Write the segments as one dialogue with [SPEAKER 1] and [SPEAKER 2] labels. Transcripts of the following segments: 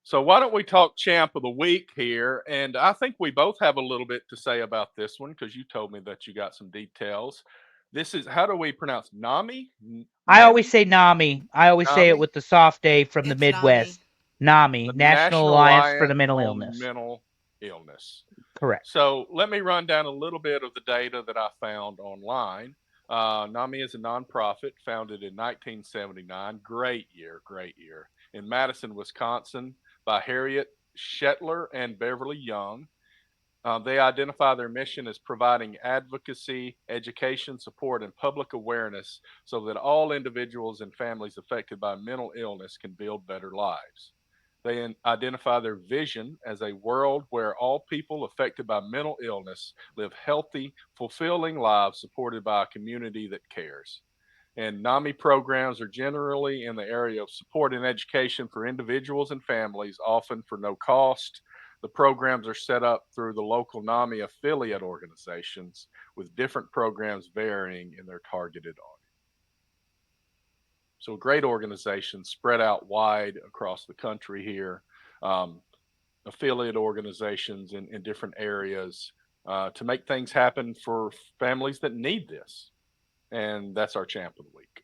[SPEAKER 1] So why don't we talk champ of the week here? And I think we both have a little bit to say about this one because you told me that you got some details. This is how do we pronounce NAMI?
[SPEAKER 2] I always
[SPEAKER 1] NAMI?
[SPEAKER 2] say NAMI. I always say it
[SPEAKER 1] NAMI?
[SPEAKER 2] with the soft A from the
[SPEAKER 3] It's NAMI.
[SPEAKER 2] Midwest. NAMI,
[SPEAKER 1] The
[SPEAKER 2] National
[SPEAKER 1] National
[SPEAKER 2] Alliance for the
[SPEAKER 1] Alliance
[SPEAKER 2] Mental
[SPEAKER 1] on
[SPEAKER 2] Illness.
[SPEAKER 1] Mental Illness.
[SPEAKER 2] Correct.
[SPEAKER 1] So let me run down a little bit of the data that I found online. NAMI is a nonprofit founded in 1979. Great year, great year. In Madison, Wisconsin, by Harriet Shetler and Beverly Young. They identify their mission as providing advocacy, education, support, and public awareness so that all individuals and families affected by mental illness can build better lives. They identify their vision as a world where all people affected by mental illness live healthy, fulfilling lives supported by a community that cares. And NAMI programs are generally in the area of support and education for individuals and families, often for no cost. The programs are set up through the local NAMI affiliate organizations, with different programs varying in their targeted audience. So, a great organization spread out wide across the country here, um, affiliate organizations in different areas to make things happen for families that need this. And that's our champ of the week.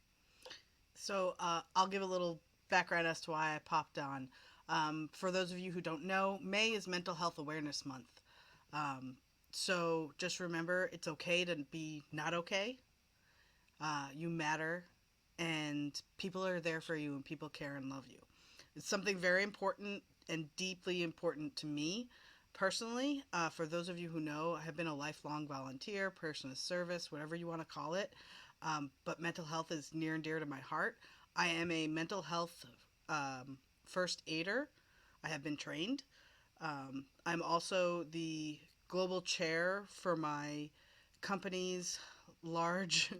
[SPEAKER 3] So I'll give a little background as to why I popped on. For those of you who don't know, May is Mental Health Awareness Month. Um, so just remember, it's okay to be not okay. You matter, and people are there for you, and people care and love you. It's something very important and deeply important to me personally. For those of you who know, I have been a lifelong volunteer, person of service, whatever you want to call it. But mental health is near and dear to my heart. I am a mental health first aider. I have been trained. I'm also the global chair for my company's large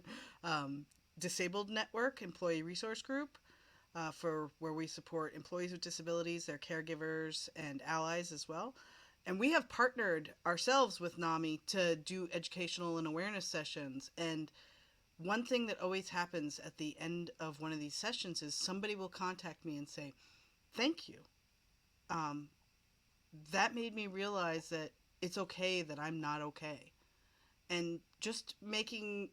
[SPEAKER 3] um, disabled network, employee resource group, for where we support employees with disabilities, their caregivers, and allies as well. And we have partnered ourselves with NAMI to do educational and awareness sessions. And one thing that always happens at the end of one of these sessions is somebody will contact me and say, "Thank you." Um, that made me realize that it's okay that I'm not okay. And just making,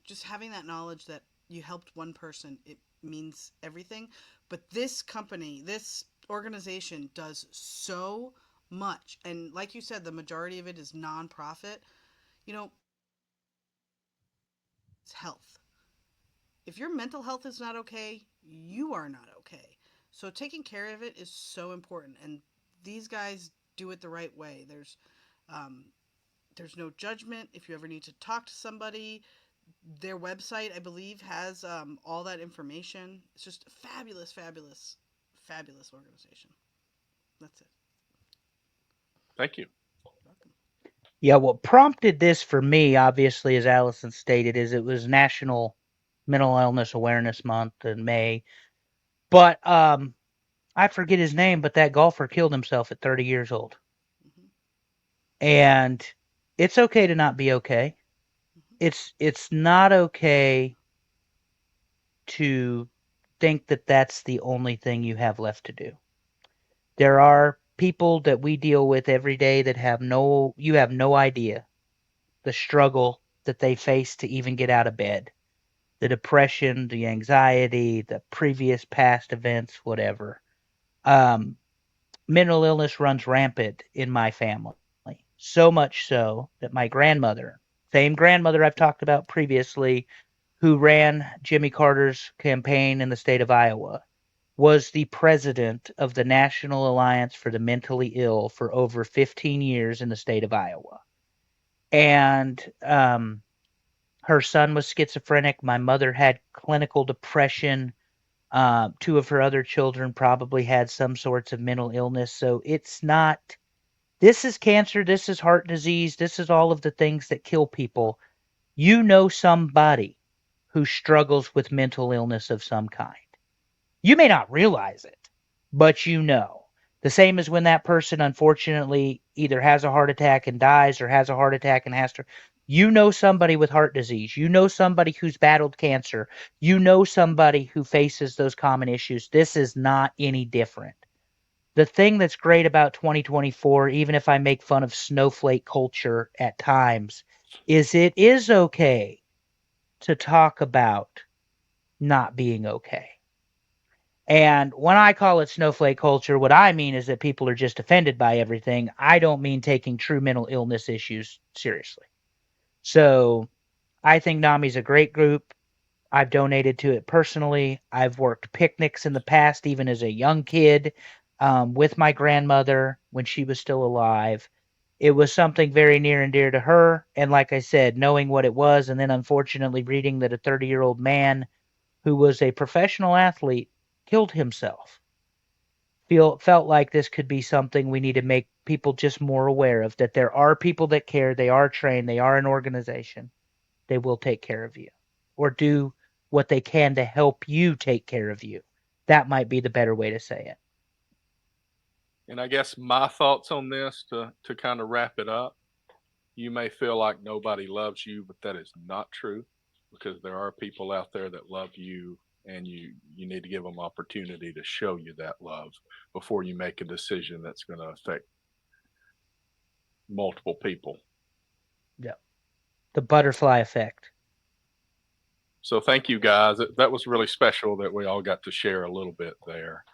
[SPEAKER 3] just having that knowledge that you helped one person, it means everything. But this company, this organization does so much. And like you said, the majority of it is nonprofit. You know, it's health. If your mental health is not okay, you are not okay. So taking care of it is so important. And these guys do it the right way. Um, there's no judgment. If you ever need to talk to somebody, their website, I believe, has all that information. It's just a fabulous, fabulous, fabulous organization. That's it.
[SPEAKER 1] Thank you.
[SPEAKER 3] Welcome.
[SPEAKER 2] Yeah, what prompted this for me, obviously, as Allison stated, is it was National Mental Illness Awareness Month in May. But I forget his name, but that golfer killed himself at 30 years old.
[SPEAKER 3] Mm-hmm.
[SPEAKER 2] And it's okay to not be okay.
[SPEAKER 3] Mm-hmm.
[SPEAKER 2] It's not okay to think that that's the only thing you have left to do. There are people that we deal with every day that you have no idea the struggle that they face to even get out of bed. The depression, the anxiety, the previous past events, whatever. Um, Mental illness runs rampant in my family. So much so that my grandmother, same grandmother I've talked about previously, who ran Jimmy Carter's campaign in the state of Iowa, was the president of the National Alliance for the Mentally Ill for over 15 years in the state of Iowa. And her son was schizophrenic. My mother had clinical depression. Two of her other children probably had some sorts of mental illness. So it's not, this is cancer, this is heart disease, this is all of the things that kill people. You know somebody who struggles with mental illness of some kind. You may not realize it, but you know. The same as when that person unfortunately either has a heart attack and dies or has a heart attack and has to. You know somebody with heart disease. You know somebody who's battled cancer. You know somebody who faces those common issues. This is not any different. the thing that's great about 2024, even if I make fun of snowflake culture at times, is it is okay to talk about not being okay. And when I call it snowflake culture, what I mean is that people are just offended by everything. I don't mean taking true mental illness issues seriously. So I think NAMI's a great group. I've donated to it personally. I've worked picnics in the past, even as a young kid, with my grandmother when she was still alive. It was something very near and dear to her. And like I said, knowing what it was, and then unfortunately reading that a 30-year-old man who was a professional athlete killed himself, felt like this could be something we need to make people just more aware of, that there are people that care, they are trained, they are an organization, they will take care of you or do what they can to help you take care of you. That might be the better way to say it.
[SPEAKER 1] And I guess my thoughts on this to kind of wrap it up, you may feel like nobody loves you, but that is not true because there are people out there that love you and you need to give them opportunity to show you that love before you make a decision that's going to affect multiple people.
[SPEAKER 2] Yeah. The butterfly effect.
[SPEAKER 1] So thank you guys. That was really special that we all got to share a little bit there.